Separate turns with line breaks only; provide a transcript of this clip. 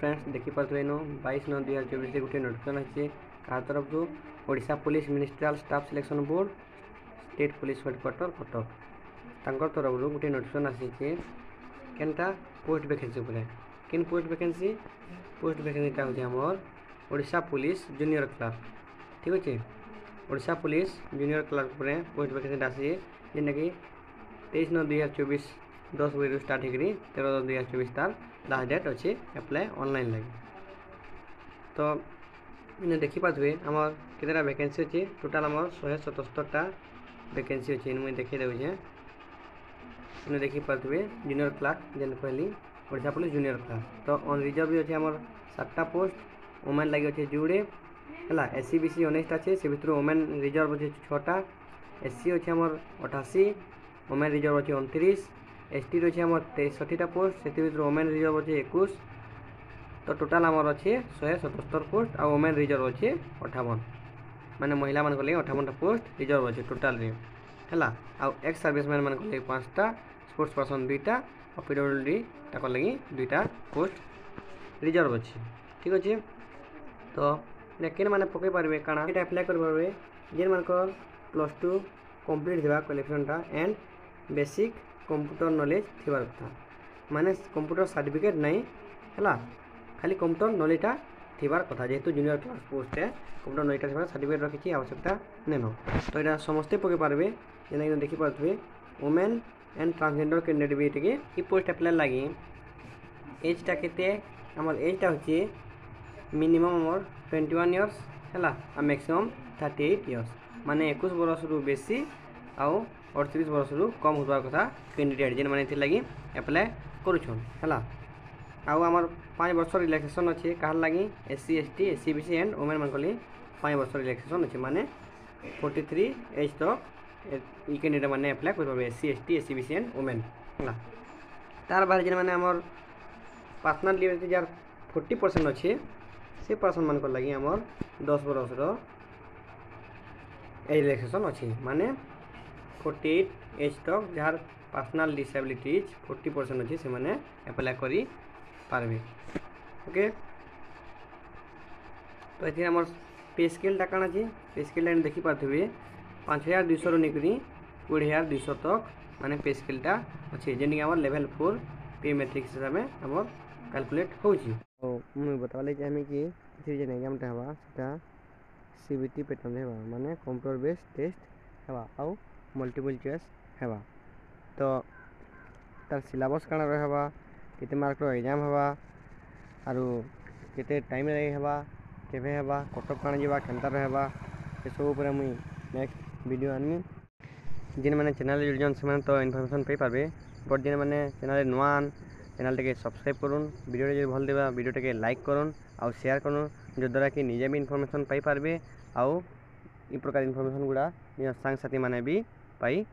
friends देखिपे no 22/9/2024 गोटे notification अच्छे क्या तरफ Odisha police ministerial staff selection board state police headquarter Cuttack तरफ गोटे नोटिफिकेशन आसी केनटा पोस्ट वैकेंसी उपर केन पोस्ट वैकेंसीटा हूँ आमर ओडिशा पुलिस जूनियर क्लर्क ठीक अच्छे ओडिशा पुलिस जूनियर क्लर्क पर पोस्ट वैकेंसी आसी जेनटा कि 23/9/2024 10 बजे स्टार्ट होकर 13/10/2024 तार लास्ट डेट अच्छे अप्लाई ऑनलाइन लगे तो इन्हें देखिपे आमर केतटा वैकेंसी अच्छे टोटाल आम 177टा वैकेंसी अच्छे मुझे देखी देखे इन्हें देखिपे जूनियर क्लर्क जेन कहली ओडिशा पुलिस जूनियर क्लर्क तो ऑन रिजर्व भी अच्छे आमर 7टा पोस्ट वुमेन लगे अच्छे जुड़े है एससी बीसी 19टा अच्छे से भितर वुमेन रिजर्व अच्छे 6टा एससी अच्छे आमर 88 वुमेन रिजर्व अच्छे 29 एसटी अच्छे आम 63टा पोस्ट से वुमेन रिजर्व अच्छे 21 तो टोटाल आमर अच्छे 177 पोस्ट आ वुमेन रिजर्व अच्छे 58 माने महिला मान लगे 58टा पोस्ट रिजर्व अच्छे टोटाल है आउ एक्स सर्विसमैन मान लगे 5टा स्पोर्ट्स पर्सन 2टा और पीडब्ल्यूडी ताक लगे 2टा पोस्ट रिजर्व अच्छे ठीक अच्छे तो केन मैंने पकई पारे काଣା ये अप्लाई करेंगे जेन मान +2 कंप्लीट थी क्वालिफिकेशनटा एंड बेसिक कंप्यूटर नॉलेज थिबार कथा माने कंप्यूटर सर्टिफिकेट नहीं है खाली कंप्यूटर नॉलेजटा थिबार कथा जेहेतु जूनियर क्लास पोस्ट है कंप्यूटर नॉलेजटा थिबार सर्टिफिकेट रखी आवश्यकता नहीं तो यहाँ समस्ते पकई पारे जेना देखिपे वुमेन एंड ट्रांसजेंडर कैंडिडेट भी ये पोस्ट अप्लाई लगी एजटा के आम एजटा हूँ मिनिमम आमर 21 इयर्स है मैक्सिमम 38 इयर्स माने 21 वर्ष रु बेसी आउ 38 वर्ष रु कम होता कथा कैंडिडेट जेन मैंने लगी अप्लाई करुछन है आउ आमर 5 वर्ष रिलैक्सेशन अच्छे कह लगी SC ST SC BC and women मान 5 वर्ष रिलैक्सेशन अच्छे माने 43 एज तक ये कैंडिडेट मैंने अप्लाई कर SC ST SC BC and women है तार बाद जेन मैंने आमर पर्सनल लिबर्टी जार 40% अच्छे से पर्सन मान लगी आमर 10 वर्ष रिलैक्सेशन अच्छे माने 48 एज तक जार पर्सनल डिसेबिलिटीज 40% अच्छे से मैंने अप्लाई करी पारबे ओके तो ये आमर पे स्केलटा काଣା अच्छे पे स्केलटा देखी पारे 5200 निकरी 20200 तक माने पे स्केलटा अच्छे जेन आमर लेवल 4 पे मैट्रिक्स हिसाब से आमर कैलकुलेट होची तो मुझे बताले चाहिए कि जेन एग्जामटा हवा सेटा सीबीटी पैटर्न है माने कंप्यूटर बेस्ड टेस्ट है आउ मल्टीपल चॉइस है तो तार सिलेबस काଣା रहबा केते मार्क रो एग्जाम हवा आरो केते टाइम लगे हवा केबे हवा कटक काଣା जीवा केनता रहबा ए सब ऊपर मुई नेक्स्ट वीडियो आनमी जेन माने चैनल जुड़जन से तो इनफॉरमेशन पाई पाबे बट जेन माने चैनल नुआ चैनल टे सब्सक्राइब करूँ वीडियो जो भल देवा वीडियो टे लाइक करूँ आउ शेयर करूँ जो द्वारा कि निजे भी इनफॉरमेशन पाई पारबे आउ इ प्रकार इनफॉरमेशन गुड़ा निज सांग साथी माने भी पाई